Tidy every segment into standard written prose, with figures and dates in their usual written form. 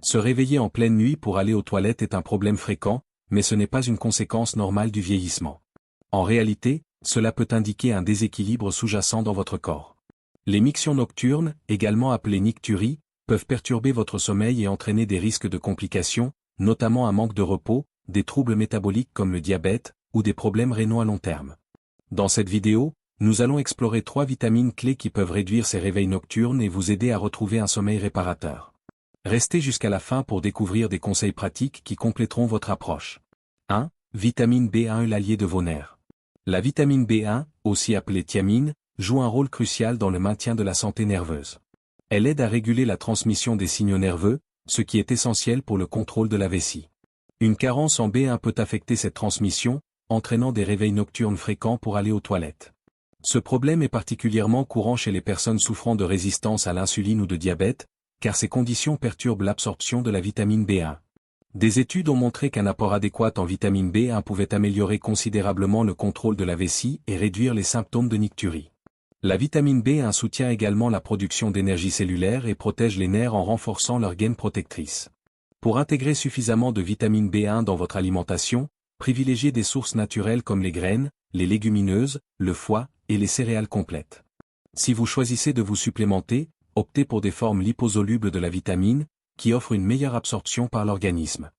Se réveiller en pleine nuit pour aller aux toilettes est un problème fréquent, mais ce n'est pas une conséquence normale du vieillissement. En réalité, cela peut indiquer un déséquilibre sous-jacent dans votre corps. Les mictions nocturnes, également appelées nicturies, peuvent perturber votre sommeil et entraîner des risques de complications, notamment un manque de repos, des troubles métaboliques comme le diabète, ou des problèmes rénaux à long terme. Dans cette vidéo, nous allons explorer 3 vitamines clés qui peuvent réduire ces réveils nocturnes et vous aider à retrouver un sommeil réparateur. Restez jusqu'à la fin pour découvrir des conseils pratiques qui compléteront votre approche. 1. Vitamine B1, l'allié de vos nerfs. La vitamine B1, aussi appelée thiamine, joue un rôle crucial dans le maintien de la santé nerveuse. Elle aide à réguler la transmission des signaux nerveux, ce qui est essentiel pour le contrôle de la vessie. Une carence en B1 peut affecter cette transmission, entraînant des réveils nocturnes fréquents pour aller aux toilettes. Ce problème est particulièrement courant chez les personnes souffrant de résistance à l'insuline ou de diabète, car ces conditions perturbent l'absorption de la vitamine B1. Des études ont montré qu'un apport adéquat en vitamine B1 pouvait améliorer considérablement le contrôle de la vessie et réduire les symptômes de nicturie. La vitamine B1 soutient également la production d'énergie cellulaire et protège les nerfs en renforçant leur gaine protectrice. Pour intégrer suffisamment de vitamine B1 dans votre alimentation, privilégiez des sources naturelles comme les graines, les légumineuses, le foie et les céréales complètes. Si vous choisissez de vous supplémenter, optez pour des formes liposolubles de la vitamine, qui offrent une meilleure absorption par l'organisme.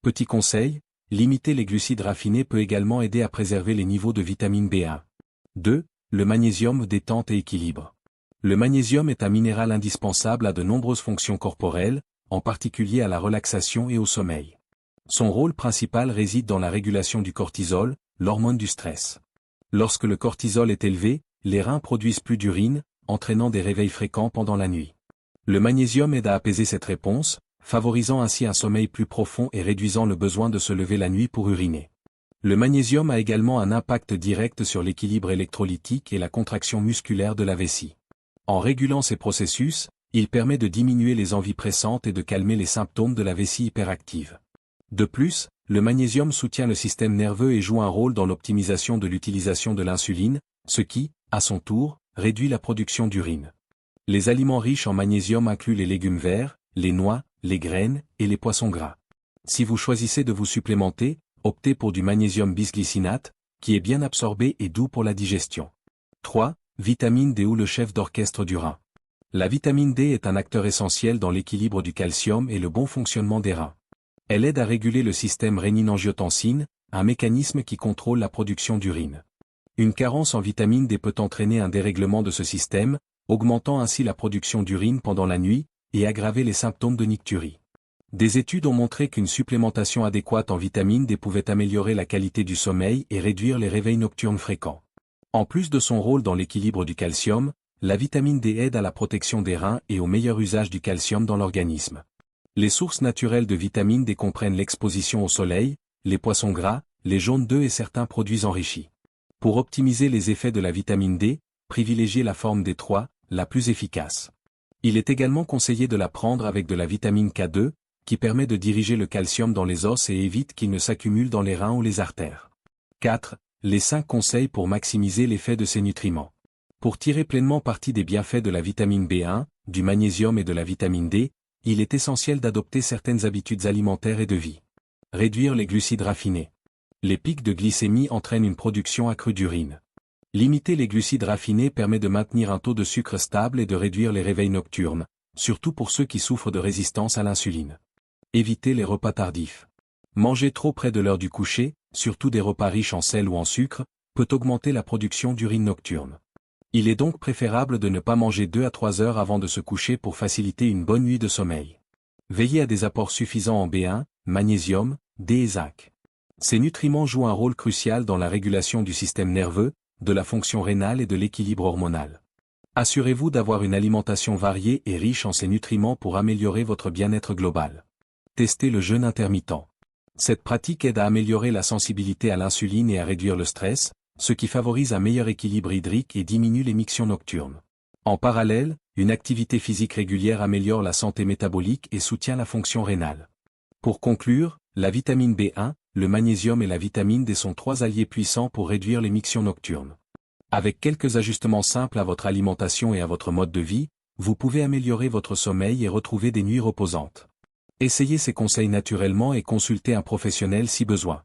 Petit conseil, limiter les glucides raffinés peut également aider à préserver les niveaux de vitamine B1. 2. Le magnésium, détente et équilibre. Le magnésium est un minéral indispensable à de nombreuses fonctions corporelles, en particulier à la relaxation et au sommeil. Son rôle principal réside dans la régulation du cortisol, l'hormone du stress. Lorsque le cortisol est élevé, les reins produisent plus d'urine, entraînant des réveils fréquents pendant la nuit. Le magnésium aide à apaiser cette réponse, favorisant ainsi un sommeil plus profond et réduisant le besoin de se lever la nuit pour uriner. Le magnésium a également un impact direct sur l'équilibre électrolytique et la contraction musculaire de la vessie. En régulant ces processus, il permet de diminuer les envies pressantes et de calmer les symptômes de la vessie hyperactive. De plus, le magnésium soutient le système nerveux et joue un rôle dans l'optimisation de l'utilisation de l'insuline, ce qui, à son tour, réduit la production d'urine. Les aliments riches en magnésium incluent les légumes verts, les noix, les graines et les poissons gras. Si vous choisissez de vous supplémenter, optez pour du magnésium bisglycinate, qui est bien absorbé et doux pour la digestion. 3. Vitamine D ou le chef d'orchestre du rein. La vitamine D est un acteur essentiel dans l'équilibre du calcium et le bon fonctionnement des reins. Elle aide à réguler le système rénine-angiotensine, un mécanisme qui contrôle la production d'urine. Une carence en vitamine D peut entraîner un dérèglement de ce système, augmentant ainsi la production d'urine pendant la nuit, et aggraver les symptômes de nicturie. Des études ont montré qu'une supplémentation adéquate en vitamine D pouvait améliorer la qualité du sommeil et réduire les réveils nocturnes fréquents. En plus de son rôle dans l'équilibre du calcium, la vitamine D aide à la protection des reins et au meilleur usage du calcium dans l'organisme. Les sources naturelles de vitamine D comprennent l'exposition au soleil, les poissons gras, les jaunes d'œufs et certains produits enrichis. Pour optimiser les effets de la vitamine D, privilégiez la forme D3, la plus efficace. Il est également conseillé de la prendre avec de la vitamine K2, qui permet de diriger le calcium dans les os et évite qu'il ne s'accumule dans les reins ou les artères. 4. Les 5 conseils pour maximiser l'effet de ces nutriments. Pour tirer pleinement parti des bienfaits de la vitamine B1, du magnésium et de la vitamine D, il est essentiel d'adopter certaines habitudes alimentaires et de vie. Réduire les glucides raffinés. Les pics de glycémie entraînent une production accrue d'urine. Limiter les glucides raffinés permet de maintenir un taux de sucre stable et de réduire les réveils nocturnes, surtout pour ceux qui souffrent de résistance à l'insuline. Éviter les repas tardifs. Manger trop près de l'heure du coucher, surtout des repas riches en sel ou en sucre, peut augmenter la production d'urine nocturne. Il est donc préférable de ne pas manger 2 à 3 heures avant de se coucher pour faciliter une bonne nuit de sommeil. Veillez à des apports suffisants en B1, magnésium, D et zinc. Ces nutriments jouent un rôle crucial dans la régulation du système nerveux, de la fonction rénale et de l'équilibre hormonal. Assurez-vous d'avoir une alimentation variée et riche en ces nutriments pour améliorer votre bien-être global. Testez le jeûne intermittent. Cette pratique aide à améliorer la sensibilité à l'insuline et à réduire le stress, ce qui favorise un meilleur équilibre hydrique et diminue les mictions nocturnes. En parallèle, une activité physique régulière améliore la santé métabolique et soutient la fonction rénale. Pour conclure, la vitamine B1, le magnésium et la vitamine D sont 3 alliés puissants pour réduire les mictions nocturnes. Avec quelques ajustements simples à votre alimentation et à votre mode de vie, vous pouvez améliorer votre sommeil et retrouver des nuits reposantes. Essayez ces conseils naturellement et consultez un professionnel si besoin.